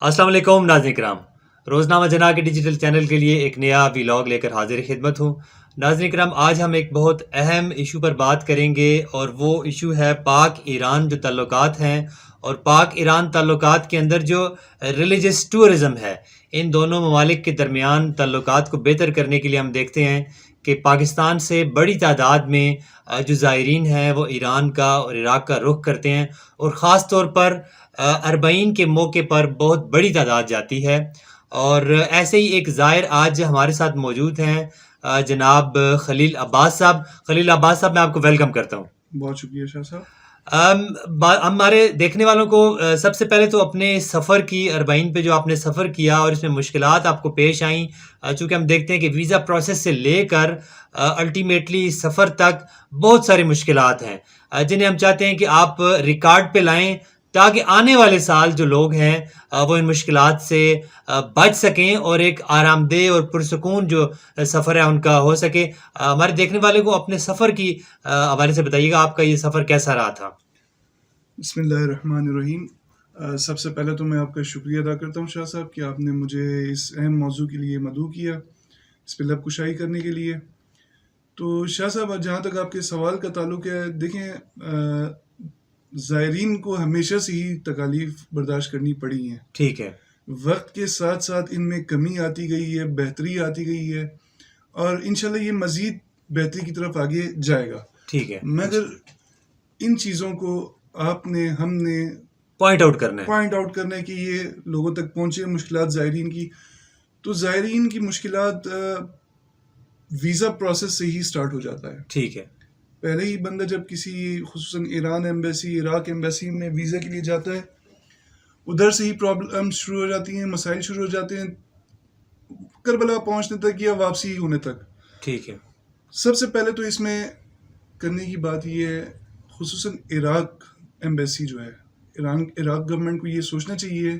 السلام علیکم ناظرین کرام، روزنامہ جناح کے ڈیجیٹل چینل کے لیے ایک نیا ویلاگ لے کر حاضر خدمت ہوں۔ ناظرین کرام، آج ہم ایک بہت اہم ایشو پر بات کریں گے اور وہ ایشو ہے پاک ایران جو تعلقات ہیں، اور پاک ایران تعلقات کے اندر جو ریلیجس ٹورزم ہے، ان دونوں ممالک کے درمیان تعلقات کو بہتر کرنے کے لیے ہم دیکھتے ہیں کہ پاکستان سے بڑی تعداد میں جو زائرین ہیں وہ ایران کا اور عراق کا رخ کرتے ہیں، اور خاص طور پر اربعین کے موقع پر بہت بڑی تعداد جاتی ہے۔ اور ایسے ہی ایک زائر آج ہمارے ساتھ موجود ہیں، جناب خلیل عباس صاحب۔ خلیل عباس صاحب، میں آپ کو ویلکم کرتا ہوں۔ بہت شکریہ شاہ صاحب۔ ہمارے دیکھنے والوں کو سب سے پہلے تو اپنے سفر کی، اربعین پہ جو آپ نے سفر کیا اور اس میں مشکلات آپ کو پیش آئیں، چونکہ ہم دیکھتے ہیں کہ ویزا پروسیس سے لے کر الٹیمیٹلی سفر تک بہت ساری مشکلات ہیں، جنہیں ہم چاہتے ہیں کہ آپ ریکارڈ پہ لائیں تاکہ آنے والے سال جو لوگ ہیں وہ ان مشکلات سے بچ سکیں اور ایک آرام دہ اور پرسکون جو سفر ہے ان کا ہو سکے۔ ہمارے دیکھنے والے کو اپنے سفر کی حوالے سے بتائیے گا، آپ کا یہ سفر کیسا رہا تھا؟ بسم اللہ الرحمن الرحیم۔ سب سے پہلے تو میں آپ کا شکریہ ادا کرتا ہوں شاہ صاحب کہ آپ نے مجھے اس اہم موضوع کے لیے مدعو کیا، اس پہ لب کشائی کرنے کے لیے۔ تو شاہ صاحب، جہاں تک آپ کے سوال کا تعلق ہے، دیکھیں، زائرین کو ہمیشہ سے ہی تکالیف برداشت کرنی پڑی ہیں۔ ٹھیک ہے۔ وقت کے ساتھ ساتھ ان میں کمی آتی گئی ہے، بہتری آتی گئی ہے، اور انشاءاللہ یہ مزید بہتری کی طرف آگے جائے گا۔ ٹھیک ہے، مگر ان چیزوں کو آپ نے، ہم نے پوائنٹ آؤٹ کرنا ہے۔ پوائنٹ آؤٹ کرنا ہے کہ یہ لوگوں تک پہنچے مشکلات زائرین کی۔ تو زائرین کی مشکلات ویزا پروسیس سے ہی سٹارٹ ہو جاتا ہے۔ ٹھیک ہے۔ پہلے ہی بندہ جب کسی خصوصاً ایران ایمبیسی، عراق ایمبیسی میں ویزا کے لیے جاتا ہے، ادھر سے ہی پرابلم شروع ہو جاتی ہیں، مسائل شروع ہو جاتے ہیں، کربلا پہنچنے تک یا واپسی ہونے تک۔ ٹھیک ہے۔ سب سے پہلے تو اس میں کرنے کی بات یہ ہے، خصوصاً عراق ایمبیسی جو ہے، عراق گورنمنٹ کو یہ سوچنا چاہیے،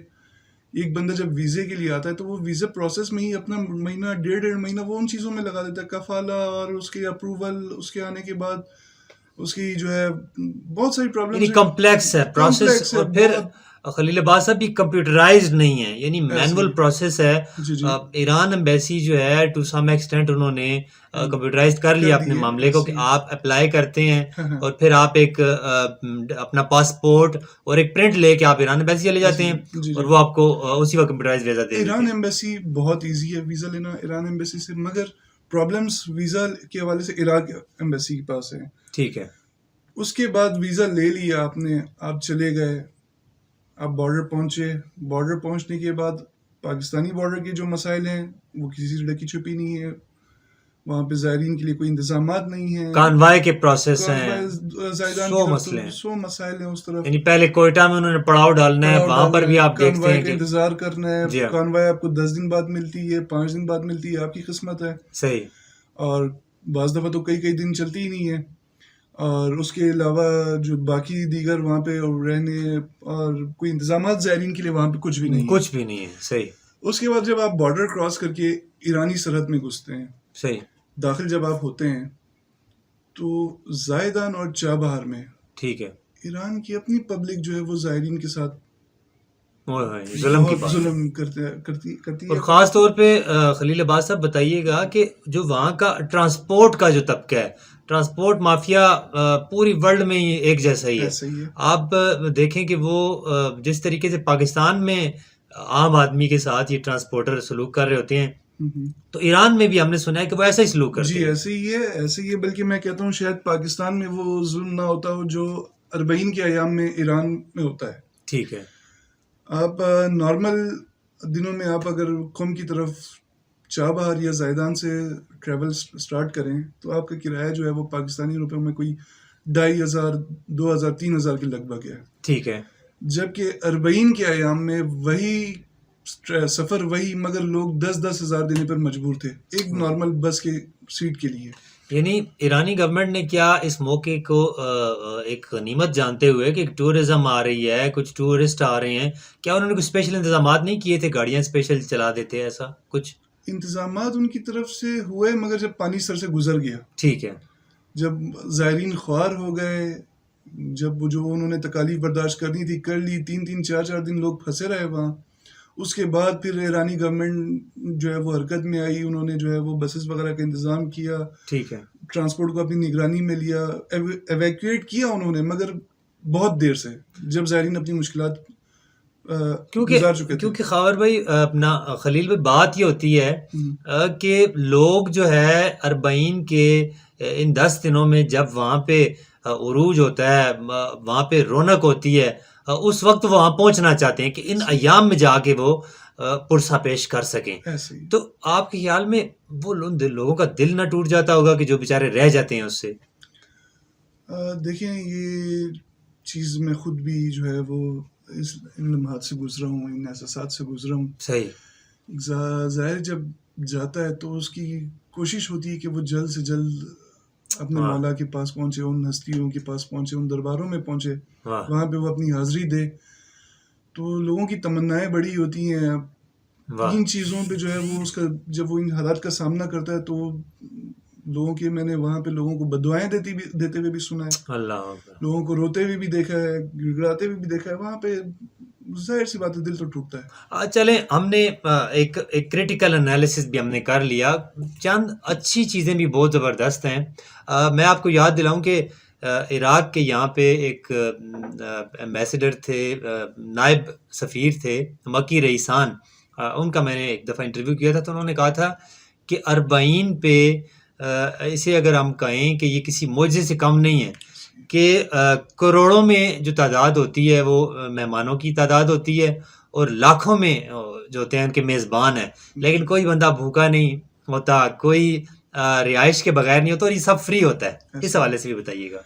ایک بندہ جب ویزے کے لیے آتا ہے تو وہ ویزا پروسیس میں ہی اپنا مہینہ، ڈیڑھ مہینہ وہ ان چیزوں میں لگا دیتا ہے، کفالہ اور اس کے اپروول، اس کے آنے کے بعد اس کی جو ہے بہت ساری پرابلمز یعنی کمپلیکس ہے پروسیس، اور پھر خلیل عباس صاحب بھی کمپیوٹرائزڈ نہیں ہے، یعنی مینول پروسیس ہے۔ ایران ایمبیسی جو ہے ٹو سم ایکسٹینٹ انہوں نے کمپیوٹرائزڈ کر لیا اپنے معاملے کو، کہ آپ اپلائی کرتے ہیں اور پھر آپ ایک اپنا پاسپورٹ اور ایک پرنٹ لے کے آپ ایران ایمبیسی چلے جاتے ہیں اور وہ آپ کو اسی وقت کمپیوٹرائزڈ ویزا دے دیتے ہیں۔ ایران ایمبیسی بہت ایزی ہے ویزا لینا ایران ایمبیسی سے، مگر پرابلمز ویزا کے حوالے سے عراق ایمبیسی کے پاس ہیں۔ ٹھیک ہے۔ اس کے بعد ویزا لے لیا آپ نے، آپ چلے گئے، آپ بارڈر پہنچے، بارڈر پہنچنے کے بعد پاکستانی بارڈر کے جو مسائل ہیں وہ کسی سے ڈکی چھپی نہیں ہے، وہاں پہ زائرین کے لیے کوئی انتظامات نہیں ہیں، کانوائے کے پروسیس ہیں، سو مسئلے ہیں، سو مسائل ہیں اس طرف۔ یعنی پہلے کوئٹہ میں انہوں نے پڑاؤ ڈالنا ہے، وہاں پر بھی آپ دیکھتے ہیں کانوائے کا کہ انتظار کرنا ہے، کانوائے آپ کو 10 دن بعد ملتی ہے، 5 دن بعد ملتی ہے، آپ کی قسمت ہے۔ صحیح۔ اور بعض دفعہ تو کئی دن چلتی ہی نہیں ہے، اور اس کے علاوہ جو باقی دیگر وہاں پہ رہنے اور کوئی انتظامات زائرین کے لیے وہاں پہ کچھ بھی نہیں ہے۔ کچھ بھی نہیں ہے۔ صحیح۔ اس کے بعد جب آپ بارڈر کراس کر کے ایرانی سرحد میں گھستے ہیں، صحیح، داخل جب آپ ہوتے ہیں، تو زائدان اور چابہار میں ٹھیک ہے، ایران کی اپنی پبلک جو ہے وہ زائرین کے ساتھ ظلم کی بات، ظلم کرتی ہے۔ اور خاص طور پہ خلیل عباس صاحب بتائیے گا کہ جو وہاں کا ٹرانسپورٹ کا جو طبقہ ہے، ٹرانسپورٹ مافیا پوری ورلڈ میں ایک جیسا ہی ہے۔ آپ دیکھیں کہ وہ جس طریقے سے پاکستان میں عام آدمی کے ساتھ یہ ٹرانسپورٹر سلوک کر رہے ہوتے ہیں، تو ایران میں بھی ہم نے سنا ہے کہ وہ ایسا ہی سلوک کرتے ہیں۔ جی ایسے ہی ہے، بلکہ میں کہتا ہوں شاید پاکستان میں وہ ظلم نہ ہوتا ہو جو اربعین کے ایام میں ایران میں ہوتا ہے۔ ٹھیک ہے۔ آپ نارمل دنوں میں آپ اگر قم کی طرف چابہار یا زائدان سے ٹریول سٹارٹ کریں تو آپ کا کرایہ جو ہے وہ پاکستانی روپے میں کوئی 2500، 2000، 3000 کے لگ بھگ ہے۔ ٹھیک ہے۔ جبکہ اربعین کے ایام میں وہی سفر وہی، مگر لوگ 10-10 ہزار دینے پر مجبور تھے ایک نارمل بس کے سیٹ کے لیے۔ یعنی ایرانی گورنمنٹ نے کیا اس موقع کو ایک غنیمت جانتے ہوئے کہ ٹورزم آ رہی ہے، کچھ ٹورسٹ آ رہے ہیں، کیا انہوں نے کچھ اسپیشل انتظامات نہیں کیے تھے، گاڑیاں اسپیشل چلا دیتے، ایسا کچھ انتظامات ان کی طرف سے ہوئے، مگر جب پانی سر سے گزر گیا، ٹھیک ہے، جب زائرین خوار ہو گئے، جب جو انہوں نے تکالیف برداشت کرنی تھی کر لی، 3-3، 4-4 دن لوگ پھنسے رہے وہاں، اس کے بعد پھر ایرانی گورنمنٹ جو ہے وہ حرکت میں آئی, انہوں نے جو ہے وہ بسز وغیرہ کا انتظام کیا, ٹھیک ہے, ٹرانسپورٹ کو اپنی نگرانی میں لیا, ایویکویٹ کیا انہوں نے, مگر بہت دیر سے, جب زائرین اپنی مشکلات گزار چکے تھے. کیونکہ خاور بھائی, اپنا خلیل بھائی, بات یہ ہوتی ہے کہ لوگ جو ہے اربعین کے ان 10 دنوں میں جب وہاں پہ عروج ہوتا ہے, وہاں پہ رونق ہوتی ہے, اس وقت وہ وہاں پہنچنا چاہتے ہیں کہ ان ایام میں جا کے وہ پرسہ پیش کر سکیں. تو آپ کے خیال میں وہ لوگوں کا دل نہ ٹوٹ جاتا ہوگا کہ جو بیچارے رہ جاتے ہیں اس سے؟ دیکھیں, یہ چیز میں خود بھی جو ہے وہ ان لمحات سے گزرا ہوں, ان احساسات سے گزرا ہوں. صحیح. ظاہر جب جاتا ہے تو اس کی کوشش ہوتی ہے کہ وہ جلد سے جلد اپنے مولا کے پاس پہنچے, ان ہستیوں کے پاس پہنچے, ان درباروں میں پہنچے, وہاں پہ وہ اپنی حاضری دے. تو لوگوں کی تمنائیں بڑی ہوتی ہیں ان چیزوں پہ جو ہے وہ, اس کا جب وہ ان حالات کا سامنا کرتا ہے تو لوگوں کے, میں نے وہاں پہ لوگوں کو بددعائیں دیتے ہوئے بھی سنا ہے, لوگوں کو روتے ہوئے بھی دیکھا ہے, گڑگڑاتے ہوئے بھی دیکھا ہے. وہاں پہ ظاہر سی بات ہے, دل تو ٹوٹتا ہے. چلیں, ہم نے ایک کریٹیکل انالیسس بھی ہم نے کر لیا, چند اچھی چیزیں بھی بہت زبردست ہیں. میں آپ کو یاد دلاؤں کہ عراق کے یہاں پہ ایک ایمبیسڈر تھے, نائب سفیر تھے, مکی رئیسان, ان کا میں نے ایک دفعہ انٹرویو کیا تھا, تو انہوں نے کہا تھا کہ اربعین پہ اسے اگر ہم کہیں کہ یہ کسی معجزے سے کم نہیں ہے, کہ کروڑوں میں جو تعداد ہوتی ہے وہ مہمانوں کی تعداد ہوتی ہے, اور لاکھوں میں جو ہوتے ہیں ان کے میزبان ہیں, لیکن کوئی بندہ بھوکا نہیں ہوتا, کوئی رہائش کے بغیر نہیں ہوتا, اور یہ سب فری ہوتا ہے. اس حوالے سے بھی بتائیے گا.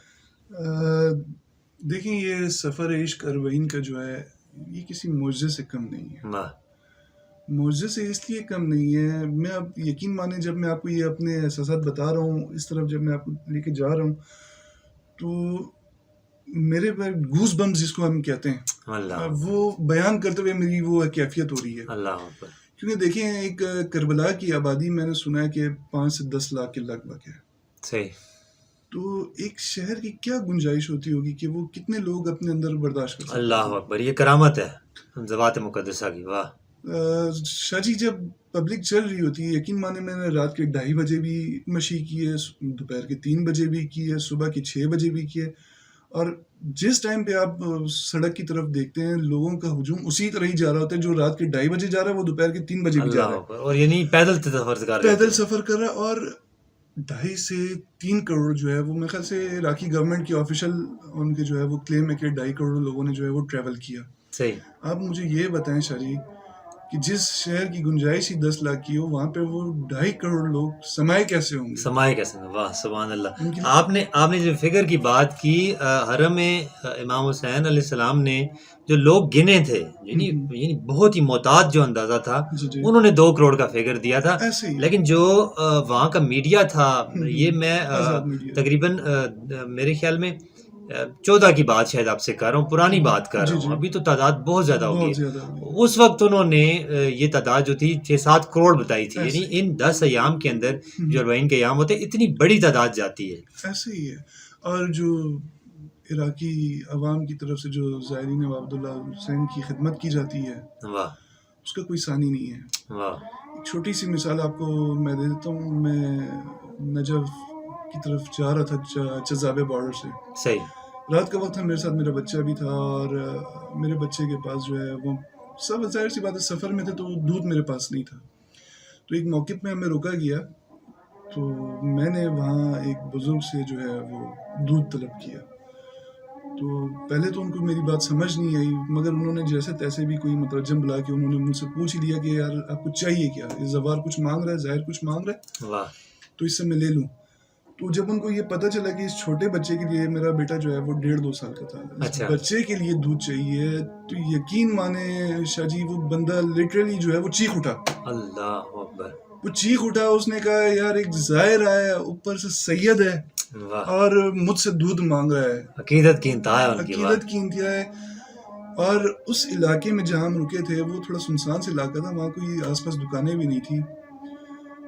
دیکھیں, یہ سفر عشق اربعین کا جو ہے یہ کسی معجزے سے کم نہیں ہے. معجزے سے اس لیے کم نہیں ہے, میں اب یقین مانیں جب میں آپ کو یہ اپنے احساسات بتا رہا ہوں, اس طرف جب میں آپ کو لے کے جا رہا ہوں, تو میرے پر گوز بمز جس کو ہم کہتے ہیں وہ بیان کرتے ہوئے میری وہ کیفیت ہو رہی ہے. کیونکہ دیکھیں, ایک کربلا کی آبادی میں نے سنا ہے کہ 5 سے 10 لاکھ کے لگ بھگ ہے. صحیح. تو ایک شہر کی کیا گنجائش ہوتی ہوگی کہ وہ کتنے لوگ اپنے اندر برداشت کر سکتے ہیں. اللہ اکبر, یہ کرامت ہے ذوات مقدسہ کی. واہ شاہ جی, جب پبلک چل رہی ہوتی ہے, یقین مانے میں نے رات کے 2:30 بجے بھی مشی کی ہے, دوپہر کے 3 بجے بھی کی ہے, صبح کے 6 بجے بھی کی ہے, اور جس ٹائم پہ آپ سڑک کی طرف دیکھتے ہیں لوگوں کا ہجوم اسی طرح ہی جا رہا ہوتا ہے. جو رات کے 2:30 بجے جا رہا ہے وہ دوپہر کے 3 بجے بھی جا رہا ہے, اور یعنی پیدل سفر کر رہا ہے. اور 2.5 سے 3 کروڑ جو ہے وہ میرے خیال سے عراقی گورنمنٹ کی آفیشیل ان کے جو ہے وہ کلیم ہے کہ 2.5 کروڑ لوگوں نے جو ہے وہ ٹریول کیا. صحیح. آپ مجھے یہ بتائیں شاہ جی کہ جس شہر کی گنجائش ہی 10 لاکھ کی ہو, وہاں پہ وہ 2.5 کروڑ لوگ سمائے کیسے ہوں گے؟ واہ سبحان اللہ. آپ نے جو فگر کی بات کی, حرم امام حسین علیہ السلام نے جو لوگ گنے تھے, یعنی بہت ہی محتاط جو اندازہ تھا, انہوں نے 2 کروڑ کا فگر دیا تھا. لیکن جو وہاں کا میڈیا تھا, یہ میں تقریباً میرے خیال میں 14 کی بات شاید آپ سے کر رہا ہوں, پرانی بات کر رہا ہوں, ابھی تو تعداد بہت زیادہ ہوگی. اس وقت انہوں نے یہ تعداد جو تھی 6-7 کروڑ بتائی تھی. یعنی ان 10 ایام کے اندر جو اربعین کے ایام ہوتے ہیں, اتنی بڑی تعداد جاتی ہے. ایسے ہی ہے. اور جو عراقی عوام کی طرف سے جو زائرین عبداللہ حسین کی خدمت کی جاتی ہے, اس کا کوئی ثانی نہیں ہے. ایک چھوٹی سی مثال آپ کو میں دے دیتا ہوں. میں نجف کی طرف جا رہا تھا چزابے بارڈر سے. صحیح. رات کا وقت تھا, میرے ساتھ میرا بچہ بھی تھا, اور میرے بچے کے پاس جو ہے وہ سب ظاہر سی بات ہے سفر میں تھے تو دودھ میرے پاس نہیں تھا. تو ایک موقف میں ہمیں روکا گیا, تو میں نے وہاں ایک بزرگ سے جو ہے وہ دودھ طلب کیا. تو پہلے تو ان کو میری بات سمجھ نہیں آئی, مگر انہوں نے جیسے تیسے بھی کوئی مترجم بلا کے انہوں نے مجھ سے پوچھ لیا کہ یار آپ کو چاہیے کیا, یہ زوار کچھ مانگ رہا ہے, ظاہر کچھ مانگ رہا ہے, تو اس سے میں لے لوں. تو جب ان کو یہ پتہ چلا کہ اس چھوٹے بچے کے لیے, میرا بیٹا جو ہے وہ 1.5-2 سال کا تھا, اس بچے کے لیے دودھ چاہیے, تو یقین مانے شاہ جی وہ بندہ لٹرلی جو ہے وہ چیخ اٹھا. اللہ اکبر. وہ چیخ اٹھا, اس نے کہا یار ایک زائر آیا, اوپر سے سید ہے, اور مجھ سے دودھ مانگ رہا ہے. عقیدت کی انتہا ہے. اور اس علاقے میں جہاں ہم رکے تھے وہ تھوڑا سنسان سے علاقہ تھا, وہاں کوئی آس پاس دکانیں بھی نہیں تھی.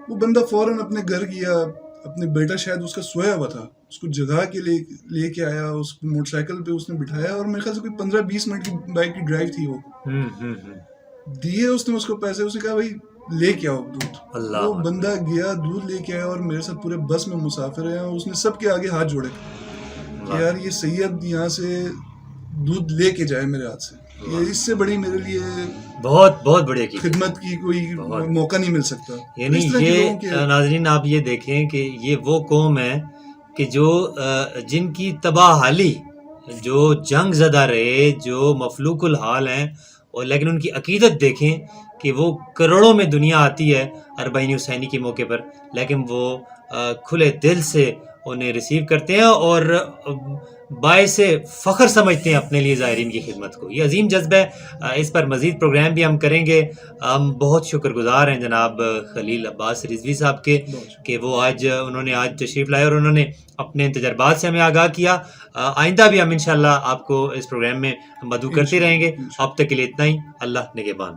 وہ بندہ فوراً اپنے گھر گیا, اپنے بیٹا شاید اس کا سویا ہوا تھا, اس کو جگا کے لے کے آیا, اس موٹر سائیکل پہ اس نے بٹھایا, اور میرے خیال سے کوئی 15-20 منٹ کی بائک کی ڈرائیو تھی وہ. دیے اس نے اس کو پیسے, اس نے کہا بھائی لے کے آؤ دودھ. اللہ وہ بندہ گیا دودھ لے کے آیا, اور میرے ساتھ پورے بس میں مسافر ہیں, اور اس نے سب کے آگے ہاتھ جوڑے کہ یار یہ سید یہاں سے دودھ لے کے جائے میرے ہاتھ سے, یہ اس سے بڑی میرے لیے بہت بہت بڑے کی خدمت کی کوئی موقع نہیں مل سکتا. یعنی اس طرح کے لوگوں یہ کے ناظرین آپ یہ دیکھیں کہ یہ وہ قوم ہے کہ جو جن کی تباہ حالی, جو جنگ زدہ رہے, جو مفلوق الحال ہیں, اور لیکن ان کی عقیدت دیکھیں کہ وہ کروڑوں میں دنیا آتی ہے اربعین حسینی کے موقع پر, لیکن وہ کھلے دل سے انہیں ریسیو کرتے ہیں اور باعث فخر سمجھتے ہیں اپنے لیے زائرین کی خدمت کو. یہ عظیم جذبہ ہے. اس پر مزید پروگرام بھی ہم کریں گے. ہم بہت شکر گزار ہیں جناب خلیل عباس رضوی صاحب کے کہ وہ انہوں نے آج تشریف لائے اور انہوں نے اپنے تجربات سے ہمیں آگاہ کیا. آئندہ بھی ہم انشاءاللہ آپ کو اس پروگرام میں مدعو کرتے رہیں گے. اب تک کے لیے اتنا ہی. اللہ نگہبان.